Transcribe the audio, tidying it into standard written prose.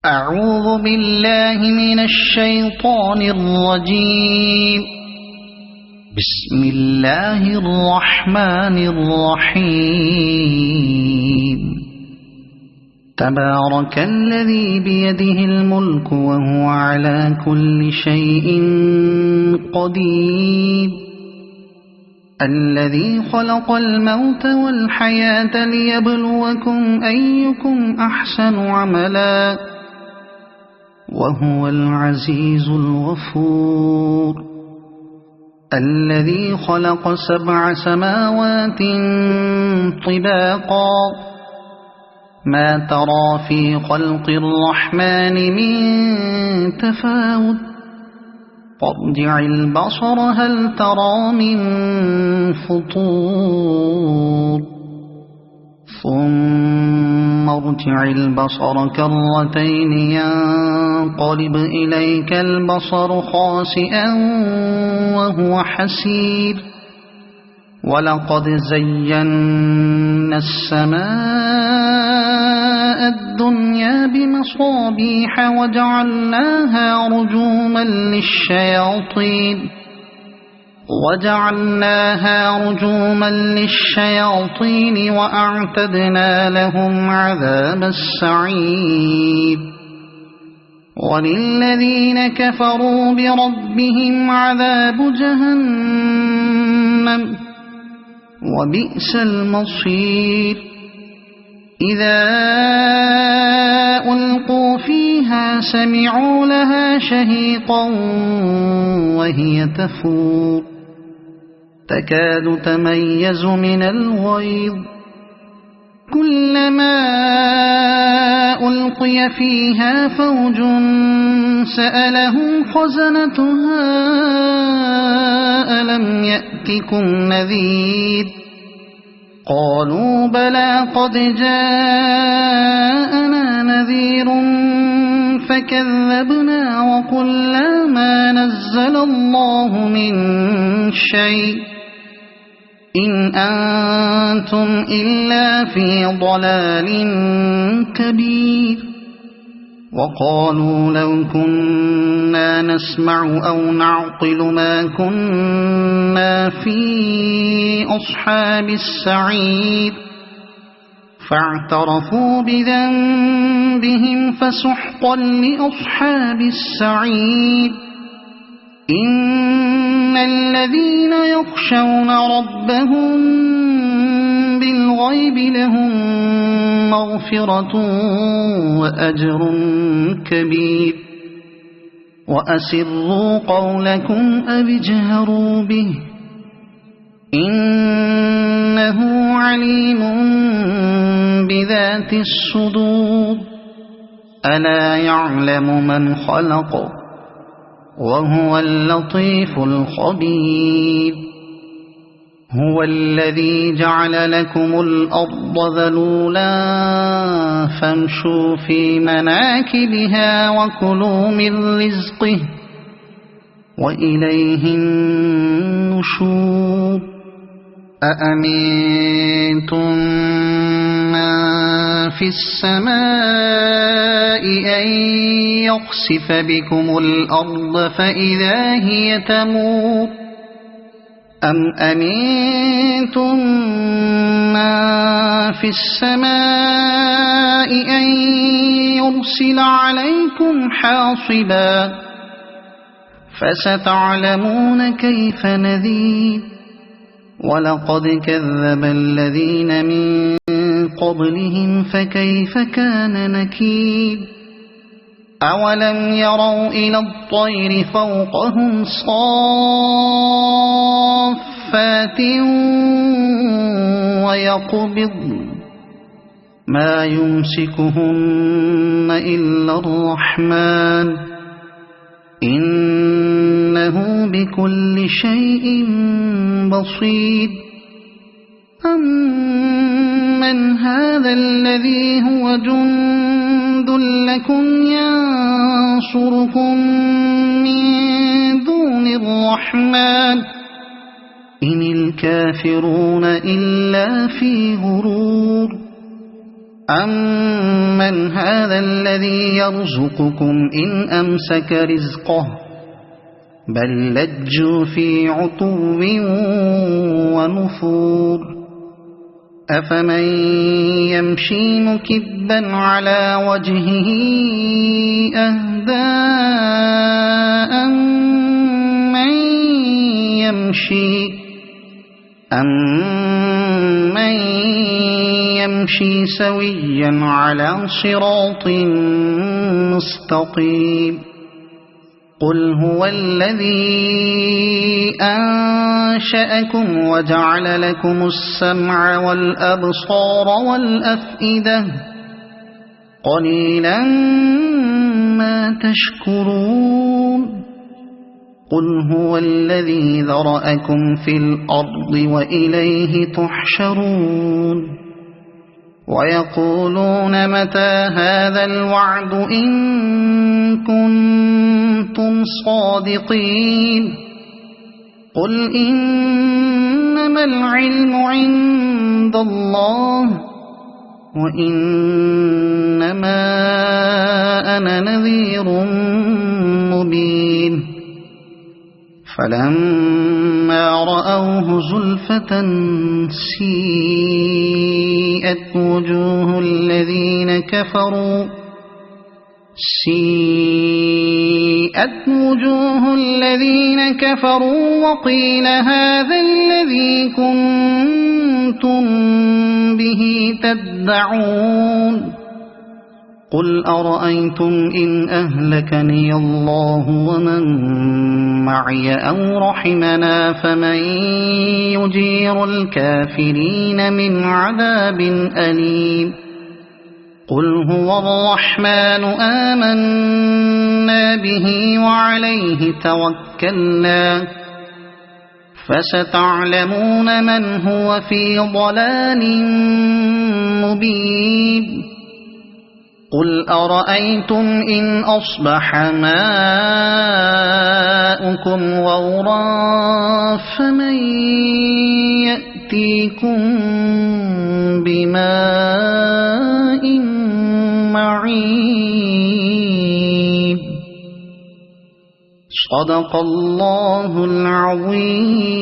أعوذ بالله من الشيطان الرجيم. بسم الله الرحمن الرحيم. تبارك الذي بيده الملك وهو على كل شيء قدير. الذي خلق الموت والحياة ليبلوكم أيكم أحسن عملا وهو العزيز الغفور. الذي خلق 7 سماوات طباقا ما ترى في خلق الرحمن من تفاوت فارجع البصر هل ترى من فطور ثم ارجع البصر كرتين ينقلب إليك البصر خاسئا وهو حسير. ولقد زينا السماء الدنيا بمصابيح وجعلناها رجوما للشياطين وأعتدنا لهم عذاب السعير. وللذين كفروا بربهم عذاب جهنم وبئس المصير. إذا ألقوا فيها سمعوا لها شهيقا وهي تفور تكاد تميز من الغيظ. كلما ألقي فيها فوج سألهم خزنتها ألم يأتكم نذير قالوا بلى قد جاءنا نذير فكذبنا وقلنا ما نزل الله من شيء إن أنتم إلا في ضلال كبير. وقالوا لو كنا نسمع أو نعقل ما كنا في أصحاب السعير فاعترفوا بذنبهم فسحقا لأصحاب السعير. إن الذين يخشون ربهم بالغيب لهم مغفرة وأجر كبير. وأسروا قولكم أو اجهروا به إنه عليم بذات الصدور. ألا يعلم من خلق وهو اللطيف الخبير. هو الذي جعل لكم الأرض ذلولا فامشوا في مناكبها وكلوا من رزقه وإليه النشور. أأمنتم من في السماء أن يخسف بكم الأرض فإذا هي تمور أم أمنتم من في السماء أن يرسل عليكم حاصبا فستعلمون كيف نذير. ولقد كذب الذين من قبلهم فكيف كان نكير. أولم يروا إلى الطير فوقهم صافات ويقبضن ما يمسكهن إلا الرحمن إنه بكل شيء بصير. أمن هذا الذي هو جند لكم ينصركم من دون الرحمن إن الكافرون إلا في غرور. أَمَّنْ هَذَا الَّذِي يَرْزُقُكُمْ إِنْ أَمْسَكَ رِزْقَهُ بَل لَّجُّوا فِي عُتُوٍّ وَنُفُورٍ أَفَمَن يَمْشِي مُكِبًّا عَلَى وَجْهِهِ أَهْدَىٰ أَمَّن يَمْشِي سَوِيًّا عَلَى صِرَاطٍ مُّسْتَقِيمٍ قُلْ هُوَ الَّذِي أَنشَأَكُمْ وَجَعَلَ لَكُمُ السَّمْعَ وَالْأَبْصَارَ وَالْأَفْئِدَةَ قَلِيلًا مَّا تَشْكُرُونَ قُلْ هُوَ الَّذِي ذَرَأَكُمْ فِي الْأَرْضِ وَإِلَيْهِ تُحْشَرُونَ وَيَقُولُونَ مَتَىٰ هَٰذَا الْوَعْدُ إِن كُنتُمْ صَادِقِينَ قُلْ إِنَّمَا الْعِلْمُ عِندَ اللَّهِ وَإِنَّمَا أَنَا نَذِيرٌ مُّبِينٌ فَلَمَّا رَأَوْهُ زُلْفَةً سِيئَتْ وُجُوهُ الَّذِينَ كَفَرُوا وَقِيلَ هَٰذَا الَّذِي كُنتُم بِهِ تَدَّعُونَ قُلْ أَرَأَيْتُمْ إِنْ أَهْلَكَنِيَ اللَّهُ وَمَن مَّعِيَ أَوْ رَحِمَنَا فَمَن يُجِيرُ الْكَافِرِينَ مِنْ عَذَابٍ أَلِيمٍ قُلْ هُوَ الرَّحْمَٰنُ آمَنَّا بِهِ وَعَلَيْهِ تَوَكَّلْنَا فَسَتَعْلَمُونَ مَنْ هُوَ فِي ضَلَالٍ مُّبِينٍ قُلْ أَرَأَيْتُمْ إِنْ أَصْبَحَ مَاؤُكُمْ غَوْرًا فَمَن يَأْتِيكُم بِمَاءٍ مَّعِينٍ صَدَقَ اللَّهُ الْعَظِيمُ.